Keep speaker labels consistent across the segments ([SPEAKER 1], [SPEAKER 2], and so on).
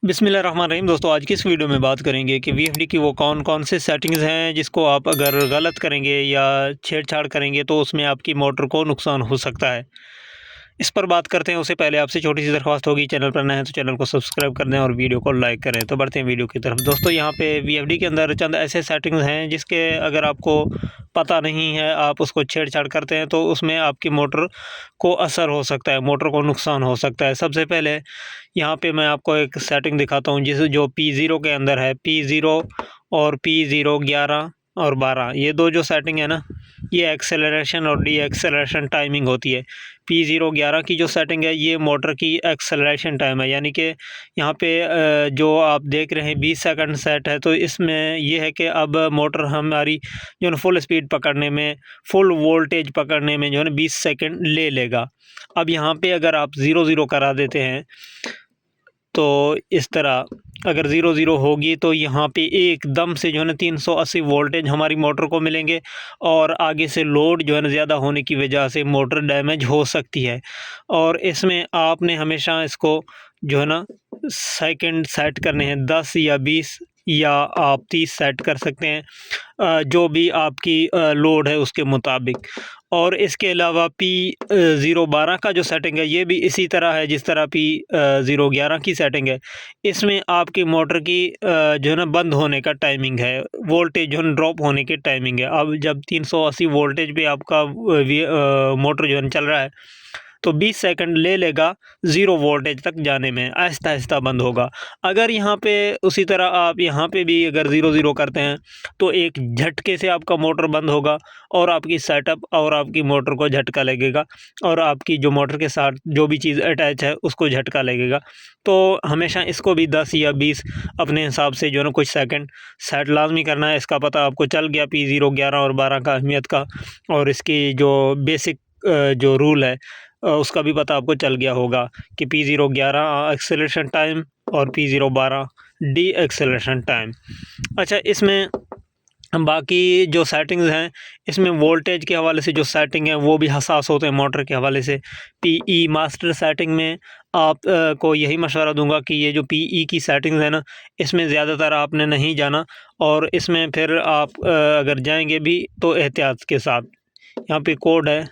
[SPEAKER 1] बिस्मिल्लाहिर्रहमानिर्रहीम। दोस्तों, आज की इस वीडियो में बात करेंगे कि वीएफडी की वो कौन-कौन से सेटिंग्स हैं जिसको आप अगर गलत करेंगे या छेड़छाड़ करेंगे तो उसमें आपकी मोटर को नुकसान हो सकता है। इस पर बात करते हैं, उससे पहले आपसे छोटी-सी दरख्वास्त होगी, चैनल पर नए हैं तो चैनल को सब्सक्राइब कर दें और वीडियो को लाइक करें। तो बढ़ते हैं वीडियो की तरफ। दोस्तों, यहाँ पे वीएफडी के अंदर चंद ऐसे सेटिंग्स हैं जिसके अगर आपको पता नहीं है, आप उसको छेड़छाड़ करते हैं तो उसमें आपकी मोटर को असर हो सकता है, मोटर को नुकसान हो सकता है। सबसे पहले यहाँ पे मैं आपको एक सेटिंग दिखाता हूँ जो P0 के अंदर है। P0 और P0 11 और 12 ये दो जो सेटिंग है ना, ये एक्सेलरेशन और डी एक्सेलरेशन टाइमिंग होती है। P0 11 की जो सेटिंग है ये मोटर की एक्सेलरेशन टाइम है, यानी कि यहाँ पे जो आप देख रहे हैं 20 सेकंड सेट है, तो इसमें ये है कि अब मोटर हमारी जो है फुल स्पीड पकड़ने में, फुल वोल्टेज पकड़ने में जो है ना 20 सेकंड ले लेगा। अब यहाँ पे अगर आप 0-0 करा देते हैं तो इस तरह अगर 0-0 होगी तो यहाँ पे एकदम से जो है ना 380 वोल्टेज हमारी मोटर को मिलेंगे और आगे से लोड जो है ना ज़्यादा होने की वजह से मोटर डैमेज हो सकती है। और इसमें आपने हमेशा इसको जो है ना सेकंड सेट करने हैं, 10 या 20 या आप 30 सेट कर सकते हैं, जो भी आपकी लोड है उसके मुताबिक। और इसके अलावा P012 का जो सेटिंग है ये भी इसी तरह है जिस तरह P011 की सेटिंग है। इसमें आपकी मोटर की जो है ना बंद होने का टाइमिंग है, वोल्टेज जो है ड्रॉप होने की टाइमिंग है। अब जब 380 वोल्टेज पे आपका मोटर जो है चल रहा है तो 20 सेकंड ले लेगा 0 वोल्टेज तक जाने में, आहिस्ता-आहिस्ता बंद होगा। अगर यहाँ पे उसी तरह आप यहाँ पे भी अगर 0-0 करते हैं तो एक झटके से आपका मोटर बंद होगा और आपकी सेटअप और आपकी मोटर को झटका लगेगा और आपकी जो मोटर के साथ जो भी चीज़ अटैच है उसको झटका लगेगा। तो हमेशा इसको भी 10 या 20 अपने हिसाब से जो है ना कुछ सेकंड सेट लाज़मी करना है। इसका पता आपको चल गया P0 11 और 12 का अहमियत का, और इसकी जो बेसिक जो रूल है उसका भी पता आपको चल गया होगा कि P0 11 एक्सेलरेशन टाइम और P0 12 डी एक्सेलरेशन टाइम। अच्छा, इसमें बाकी जो सेटिंग्स हैं इसमें वोल्टेज के हवाले से जो सेटिंग है वो भी हसास होते हैं मोटर के हवाले से। PE मास्टर सेटिंग में आप को यही मशवरा दूंगा कि ये जो PE की सेटिंग्स है ना, इसमें ज़्यादातर आपने नहीं जाना, और इसमें फिर आप अगर जाएंगे भी तो एहतियात के साथ। यहाँ पे कोड है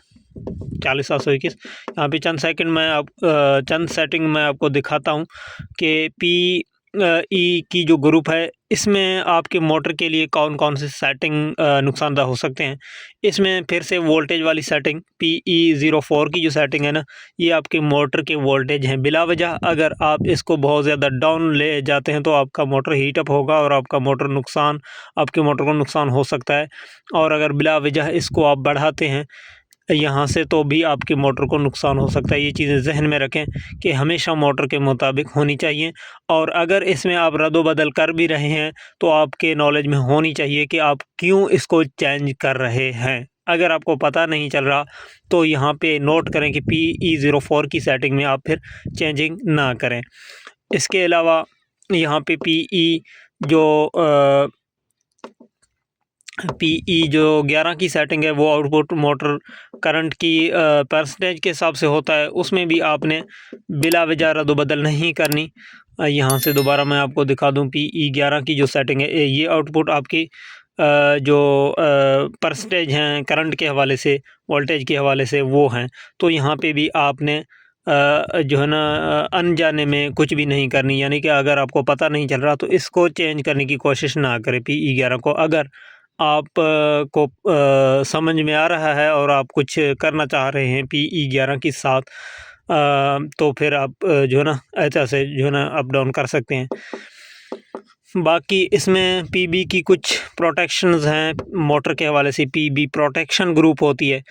[SPEAKER 1] 40721। यहाँ पे चंद सेटिंग मैं आपको दिखाता हूँ कि PE की जो ग्रुप है इसमें आपके मोटर के लिए कौन कौन से सेटिंग नुकसानदा हो सकते हैं। इसमें फिर से वोल्टेज वाली सेटिंग PE04 की जो सेटिंग है ना, ये आपके मोटर के वोल्टेज हैं। बिला वजह अगर आप इसको बहुत ज़्यादा डाउन ले जाते हैं तो आपका मोटर हीटअप होगा और आपके मोटर को नुकसान हो सकता है। और अगर बिला वजह इसको आप बढ़ाते हैं यहाँ से तो भी आपकी मोटर को नुकसान हो सकता है। ये चीज़ें जहन में रखें कि हमेशा मोटर के मुताबिक होनी चाहिए, और अगर इसमें आप रद्द-बदल कर भी रहे हैं तो आपके नॉलेज में होनी चाहिए कि आप क्यों इसको चेंज कर रहे हैं। अगर आपको पता नहीं चल रहा तो यहाँ पे नोट करें कि PE04 की सेटिंग में आप फिर चेंजिंग ना करें। इसके अलावा यहाँ पे PE जो 11 की सेटिंग है वो आउटपुट मोटर करंट की परसेंटेज के हिसाब से होता है, उसमें भी आपने बिला वजह रद्द-बदल नहीं करनी। यहाँ से दोबारा मैं आपको दिखा दूँ, PE 11 की जो सेटिंग है ये आउटपुट आपकी जो परसेंटेज हैं करंट के हवाले से, वोल्टेज के हवाले से वो हैं। तो यहाँ पे भी आपने जो है ना अनजाने में कुछ भी नहीं करनी, यानी कि अगर आपको पता नहीं चल रहा तो इसको चेंज करने की कोशिश ना करें PE 11 को। अगर आप को समझ में आ रहा है और आप कुछ करना चाह रहे हैं PE 11 के साथ, तो फिर आप जो है ना ऐसा से जो है ना अप डाउन कर सकते हैं। बाकी इसमें PB की कुछ प्रोटेक्शंस हैं मोटर के हवाले से। PB प्रोटेक्शन ग्रुप होती है।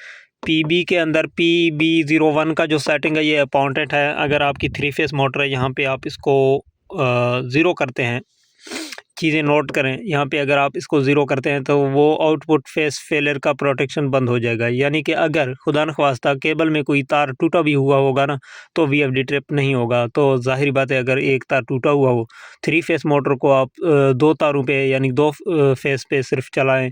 [SPEAKER 1] PB के अंदर PB01 का जो सेटिंग है ये अपॉइंटेड है। अगर आपकी 3 फेस मोटर है, यहाँ पे आप इसको 0 करते हैं, चीज़ें नोट करें। यहाँ पे अगर आप इसको 0 करते हैं तो वो आउटपुट फेस फेलियर का प्रोटेक्शन बंद हो जाएगा, यानी कि अगर खुदा न ख्वास्ता केबल में कोई तार टूटा भी हुआ होगा ना तो VFD ट्रिप नहीं होगा। तो ज़ाहिर बात है अगर एक तार टूटा हुआ हो, 3 फेस मोटर को आप 2 तारों पे यानी 2 फेस पे सिर्फ चलाएं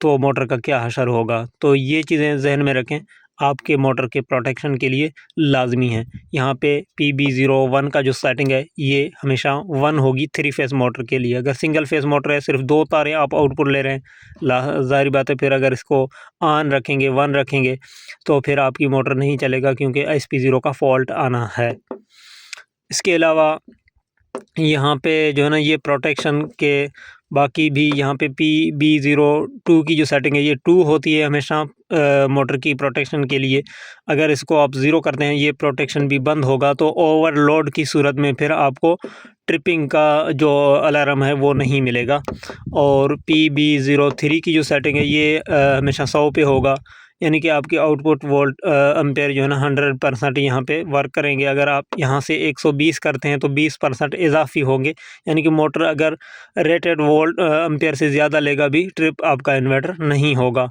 [SPEAKER 1] तो मोटर का क्या हशर होगा। तो ये चीज़ें जहन में रखें। आपके मोटर के प्रोटेक्शन के लिए लाजमी है। यहाँ पे PB01 का जो सेटिंग है ये हमेशा 1 होगी 3 फेस मोटर के लिए। अगर सिंगल फेस मोटर है, सिर्फ 2 तारें आप आउटपुट ले रहे हैं, ज़ाहिर बात है फिर अगर इसको ऑन रखेंगे 1 रखेंगे तो फिर आपकी मोटर नहीं चलेगा, क्योंकि SP0 का फॉल्ट आना है। इसके अलावा यहाँ पे जो है ना ये प्रोटेक्शन के बाकी भी यहाँ पे PB02 की जो सेटिंग है ये 2 होती है हमेशा मोटर की प्रोटेक्शन के लिए। अगर इसको आप 0 करते हैं ये प्रोटेक्शन भी बंद होगा, तो ओवरलोड की सूरत में फिर आपको ट्रिपिंग का जो अलार्म है वो नहीं मिलेगा। और PB03 की जो सेटिंग है ये हमेशा 100 पे होगा, यानी कि आपके आउटपुट वोल्ट एम्पेयर जो है ना 100% यहाँ पे वर्क करेंगे। अगर आप यहाँ से 120 करते हैं तो 20% इजाफी होंगे, यानी कि मोटर अगर रेटेड वोल्ट एम्पेयर से ज़्यादा लेगा भी ट्रिप आपका इन्वर्टर नहीं होगा।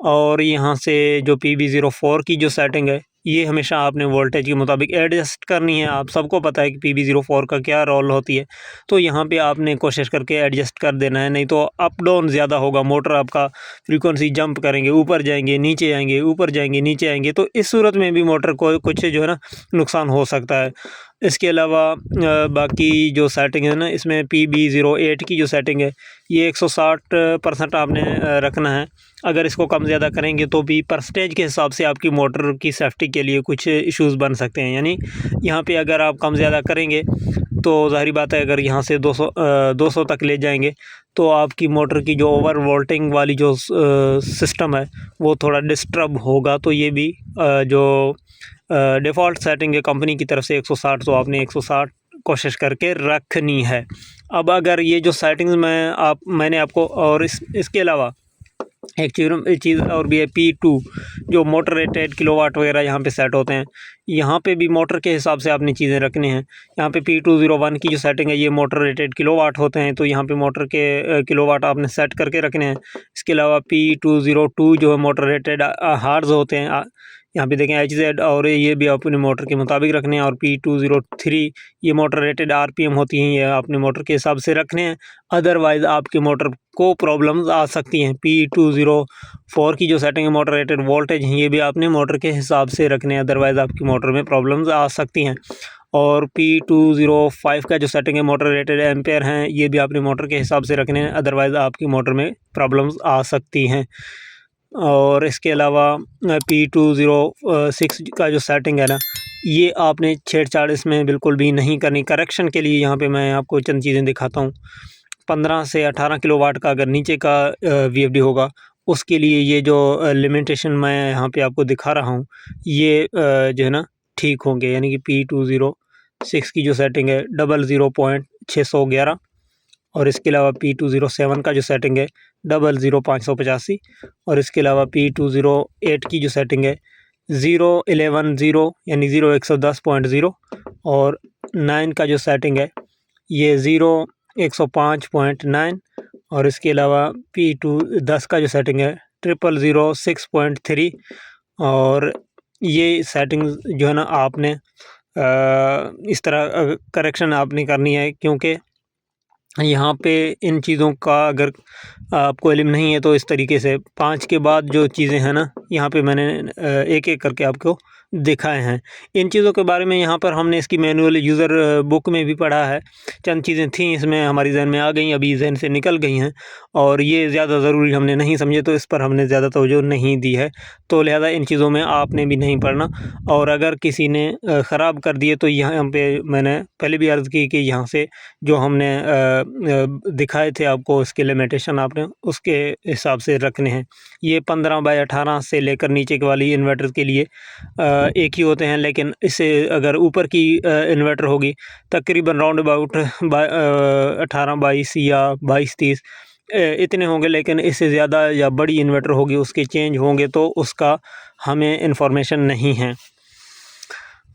[SPEAKER 1] और यहाँ से जो PB04 की जो सेटिंग है ये हमेशा आपने वोल्टेज के मुताबिक एडजस्ट करनी है। आप सबको पता है कि PB04 का क्या रोल होती है, तो यहाँ पे आपने कोशिश करके एडजस्ट कर देना है, नहीं तो अप डाउन ज़्यादा होगा। मोटर आपका फ्रीक्वेंसी जंप करेंगे, ऊपर जाएंगे नीचे आएंगे, ऊपर जाएंगे नीचे आएंगे, तो इस सूरत में भी मोटर को कुछ जो है ना नुकसान हो सकता है। इसके अलावा बाकी जो सेटिंग है ना इसमें PB08 की जो सेटिंग है ये 160% आपने रखना है। अगर इसको कम ज़्यादा करेंगे तो भी परसेंटेज के हिसाब से आपकी मोटर की सेफ्टी के लिए कुछ इश्यूज़ बन सकते हैं। यानी यहाँ पे अगर आप कम ज़्यादा करेंगे तो ज़ाहिर बात है अगर यहाँ से 200 तक ले जाएंगे तो आपकी मोटर की जो ओवर वोल्टिंग वाली जो सिस्टम है वो थोड़ा डिस्टर्ब होगा। तो ये भी जो डिफ़ॉल्ट सेटिंग है कंपनी की तरफ से 160, तो आपने 160 कोशिश करके रखनी है। अब अगर ये जो सेटिंग्स मैंने आपको, और इसके अलावा एक चीज़ और भी है P2 जो मोटर रेटेड किलोवाट वगैरह यहाँ पे सेट होते हैं। यहाँ पे भी मोटर के हिसाब से आपने चीज़ें रखनी हैं। यहाँ पे P201 की जो सेटिंग है ये मोटर रेटेड किलोवाट होते हैं, तो यहाँ पे मोटर के किलोवाट आपने सेट करके रखने हैं। इसके अलावा P202 जो है मोटर रेटेड हार्ज होते हैं, यहाँ पे देखें HZ, और ये भी अपने मोटर के मुताबिक रखने हैं। और P203 ये मोटर रेटेड RPM होती हैं, ये अपने मोटर के हिसाब से रखने हैं, अदरवाइज़ आपकी मोटर को प्रॉब्लम्स आ सकती हैं। P204 की जो सेटिंग है मोटर रेटेड वोल्टेज हैं, ये भी आपने मोटर के हिसाब से रखने हैं, अदरवाइज़ आपकी मोटर में प्रॉब्लम्स आ सकती हैं। और P205 का जो सेटिंग है मोटर रेटेड एम्पेयर हैं, ये भी आपने मोटर के हिसाब से रखने हैं, अदरवाइज़ आपकी मोटर में प्रॉब्लम्स आ सकती हैं। और इसके अलावा P206 का जो सेटिंग है ना ये आपने छेड़छाड़ इसमें बिल्कुल भी नहीं करनी। करेक्शन के लिए यहाँ पे मैं आपको चंद चीज़ें दिखाता हूँ। 15 से 18 किलोवाट का अगर नीचे का VFD होगा उसके लिए ये जो लिमिटेशन मैं यहाँ पे आपको दिखा रहा हूँ ये जो है ना ठीक होंगे। यानी कि P206 की जो सेटिंग है 00.611, और इसके अलावा P207 का जो सेटिंग है 00585, और इसके अलावा P208 की जो सेटिंग है 0110 यानी 0110.0, और 9 का जो सेटिंग है ये 105.9, और इसके अलावा P210 का जो सेटिंग है 0006.3। और ये सेटिंग जो है ना आपने इस तरह करेक्शन आपने करनी है, क्योंकि यहाँ पे इन चीज़ों का अगर आपको इल्म नहीं है तो इस तरीके से 5 के बाद जो चीज़ें हैं ना यहाँ पे मैंने एक एक करके आपको दिखाए हैं। इन चीज़ों के बारे में यहाँ पर हमने इसकी मैनुअल यूज़र बुक में भी पढ़ा है। चंद चीज़ें थीं इसमें हमारी जहन में आ गई, अभी जहन से निकल गई हैं, और ये ज़्यादा ज़रूरी हमने नहीं समझे तो इस पर हमने ज़्यादा तवज्जो नहीं दी है। तो लिहाजा इन चीज़ों में आपने भी नहीं पढ़ना। और अगर किसी ने ख़राब कर दिए तो यहाँ पे मैंने पहले भी अर्ज़ की कि यहाँ से जो हमने दिखाए थे आपको उसके लिमिटेशन आपने उसके हिसाब से रखने हैं। ये 15/18 से लेकर नीचे के वाली इन्वर्टर के लिए एक ही होते हैं, लेकिन इससे अगर ऊपर की इन्वर्टर होगी तकरीबन राउंड अबाउट 18-22 या 22-30 इतने होंगे, लेकिन इससे ज़्यादा या बड़ी इन्वर्टर होगी उसके चेंज होंगे तो उसका हमें इन्फॉर्मेशन नहीं है।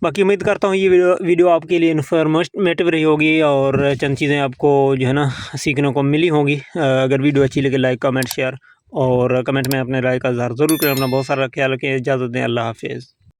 [SPEAKER 1] बाकी उम्मीद करता हूँ ये वीडियो आपके लिए इन्फॉर्मेटिव रही होगी और चंद चीज़ें आपको जो है ना सीखने को मिली होंगी। अगर वीडियो अच्छी लगे लाइक कमेंट शेयर और कमेंट में अपने राय का इज़हार ज़रूर करें। अपना बहुत सारा ख्याल रखें। इजाज़त दें। अल्लाह हाफिज़।